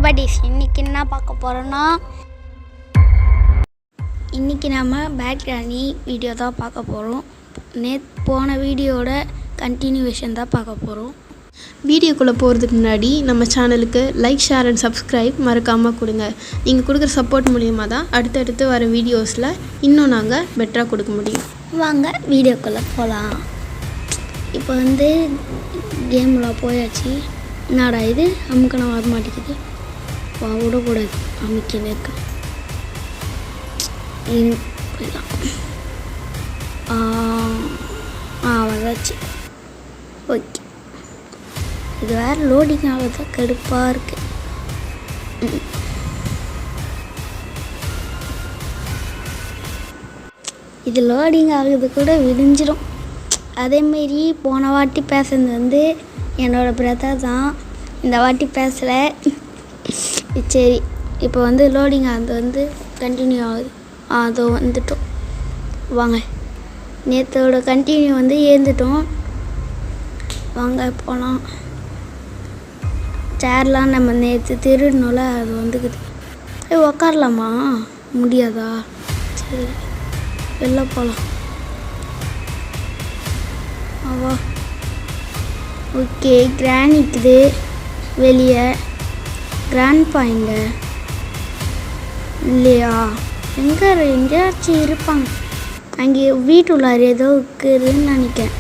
buddies, இன்னைக்கு என்ன பார்க்க போகிறோன்னா இன்றைக்கி நம்ம பேக் ராணி வீடியோ தான் பார்க்க போகிறோம். போன வீடியோட கண்டினியூவேஷன் தான் பார்க்க போகிறோம். வீடியோக்குள்ளே போகிறதுக்கு முன்னாடி நம்ம சேனலுக்கு லைக், ஷேர் அண்ட் சப்ஸ்கிரைப் மறக்காமல் கொடுங்க. நீங்கள் கொடுக்குற சப்போர்ட் மூலியமாக தான் அடுத்தடுத்து வர வீடியோஸில் இன்னும் நாங்கள் பெட்டராக கொடுக்க முடியும். வாங்க வீடியோக்குள்ளே போகலாம். இப்போ கேமில் போயாச்சு. என்னடா இது அமுக்கணும் வர மாட்டேங்குது. விடக்கூடாது, அமைக்கல இருக்கு. போயிடலாம். வந்தாச்சு. ஓகே, இது வேறு லோடிங் ஆகுது, கடுப்பாக இருக்கு. இது லோடிங் ஆகுது கூட விடிஞ்சிடும். அதேமாரி போன வாட்டி பேசுனது என்னோடய பிரதர் தான். இந்த வாட்டி பேசலை. சரி, இப்போ லோடிங் அது கண்டினியூ ஆகுது. அதோ வந்துட்டோம். வாங்க, நேற்றோட கண்டினியூ ஏந்துட்டோம். வாங்க போகலாம். சேர்லாம் நம்ம நேற்று திருடணும்ல, அது வந்துக்குது. உக்காரலாமா? முடியாதா? சரி, வெளில போகலாம். ஆவா. ஓகே, கிராணிக்குது வெளியே. கிராண்ட் பாயிங்க இல்லையா? எங்கேயாச்சும் இருப்பாங்க. அங்கே வீட்டுள்ளார் ஏதோ இருக்குதுன்னு நினைக்கிறேன்.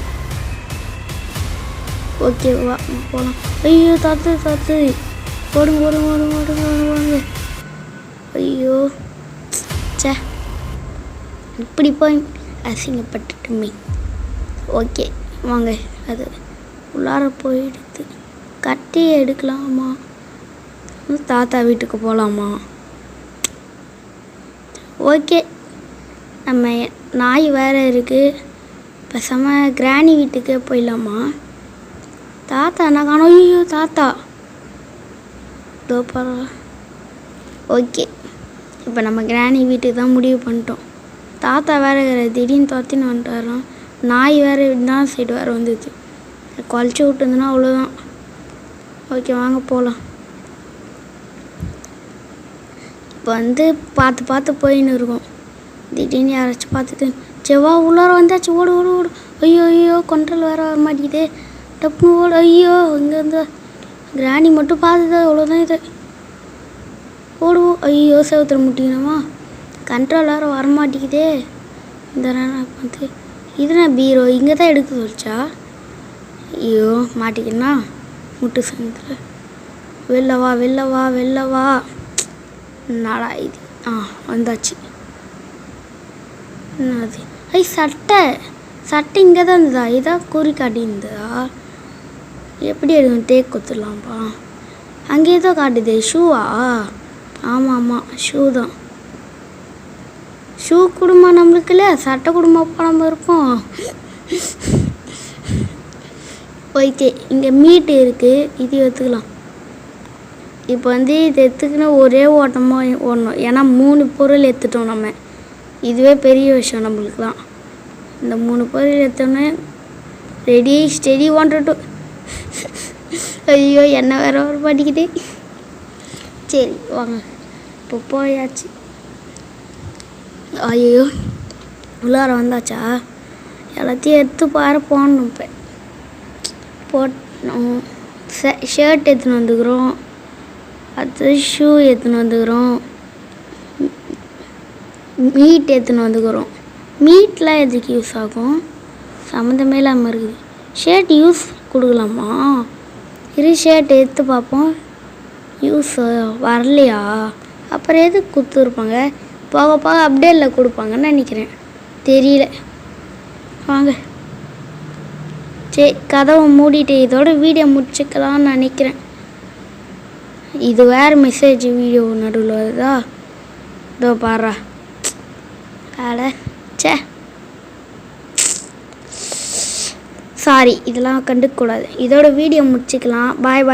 ஓகே, வா போகலாம். ஐயோ, தாத்து ஓடுங்க ஓடுங்க ஓடுங்க ஓடுங்க ஓடுங்க. ஐயோ, சே, இப்படி போய் அசிங்கப்பட்டுட்டுமே. ஓகே வாங்க, அது உள்ளார போயிடுது. கட்டி எடுக்கலாமா? தாத்தா வீட்டுக்கு போகலாமா? ஓகே, நம்ம நாய் வேறு இருக்குது. பேசாமல் கிராணி வீட்டுக்கே போயிடலாமா? தாத்தா என்ன காணோம்? ஐயோ, தாத்தா இதோ பரவா. ஓகே, இப்போ நம்ம கிராணி வீட்டுக்கு தான் முடிவு பண்ணிட்டோம். தாத்தா வேறு திடீர்னு துரத்தின்னு வந்துட்டாராம். நாய் வேறு தான் சைடு வேறு வந்துச்சு. குழச்சி விட்டுருந்துன்னா அவ்வளோதான். ஓகே வாங்க போகலாம். இப்போ பார்த்து போயின்னு இருக்கோம். திடீர்னு யாராச்சும் பார்த்துட்டு செவ்வா உள்ளார வந்தாச்சு. ஓடு ஓடு ஓடு. ஐயோ, கண்ட்ரோல் வேறு வர மாட்டேங்குது. டப்புன்னு ஓடு. ஐயோ, இங்கேருந்து கிராணி மட்டும் பார்த்துது, அவ்வளோதான். இது ஓடுவோம். ஐயோ, செவத்துல முட்டிக்கணுமா? கண்ட்ரோல் வேறு வரமாட்டேங்குதே. இந்த இதுனா பீரோ இங்கே தான் எடுக்க வச்சா. ஐயோ, மாட்டிக்கண்ணா முட்டு சேர்ந்துரு. வெளில வா. நாடா இது? வந்தாச்சு. என்னது? சட்டை இங்கே தான் இருந்ததா? இதான் கூறி காட்டியிருந்ததா? எப்படி எடுக்கணும்? டேக் கொடுத்துடலாம்ப்பா. அங்கே ஏதோ காட்டுது. ஷூவா? ஆமாம், ஷூ தான். ஷூ குடும்பம் நம்மளுக்கு இல்லை, சட்டை குடும்பம் நம்ம இருப்போம். ஓகே, இங்கே மீட்டு இருக்குது, இது எடுத்துக்கலாம். இப்போ இது எடுத்துக்கினா ஒரே ஓட்டமாக ஓடணும். ஏன்னா 3 பொருள் எடுத்துட்டோம் நம்ம. இதுவே பெரிய விஷயம் நம்மளுக்குலாம். இந்த 3 பொருள் எடுத்தோன்னே ரெடி ஸ்டெடி 1 2. ஐயோ, என்ன வேற வர மாட்டேங்குது. சரி வாங்க, இப்போ போயாச்சு. ஐயோ, உள்ளார வந்தாச்சா? எல்லாத்தையும் எடுத்து பாரு போடணும். இப்போ போட்டோம். ஷர்ட் எடுத்துன்னு வந்துக்கிறோம். அது ஷூ எடுத்துன்னு வந்துக்கிறோம். மீட் எடுத்துன்னு வந்துக்கிறோம். மீட்லாம் எதுக்கு யூஸ் ஆகும்? சம்மந்தமே இல்லாமல் இருக்குது. ஷர்ட் யூஸ் கொடுக்கலாமா? ஷர்ட் எடுத்து பார்ப்போம். யூஸ் வரலையா? அப்புறம் எதுக்கு கொடுத்துருப்பாங்க? போக அப்டேட்டில் கொடுப்பாங்கன்னு நினைக்கிறேன், தெரியல. வாங்க, சரி கதவை மூடிட்டு இதோட வீடியோ முடிச்சுக்கலாம்னு நினைக்கிறேன். இது வேறு மெசேஜ் வீடியோ நடுவில் வருதா? இதோ பாரா. சே, சாரி, இதெல்லாம் கண்டுக்கூடாது. இதோட வீடியோ முடிச்சுக்கலாம். பாய்.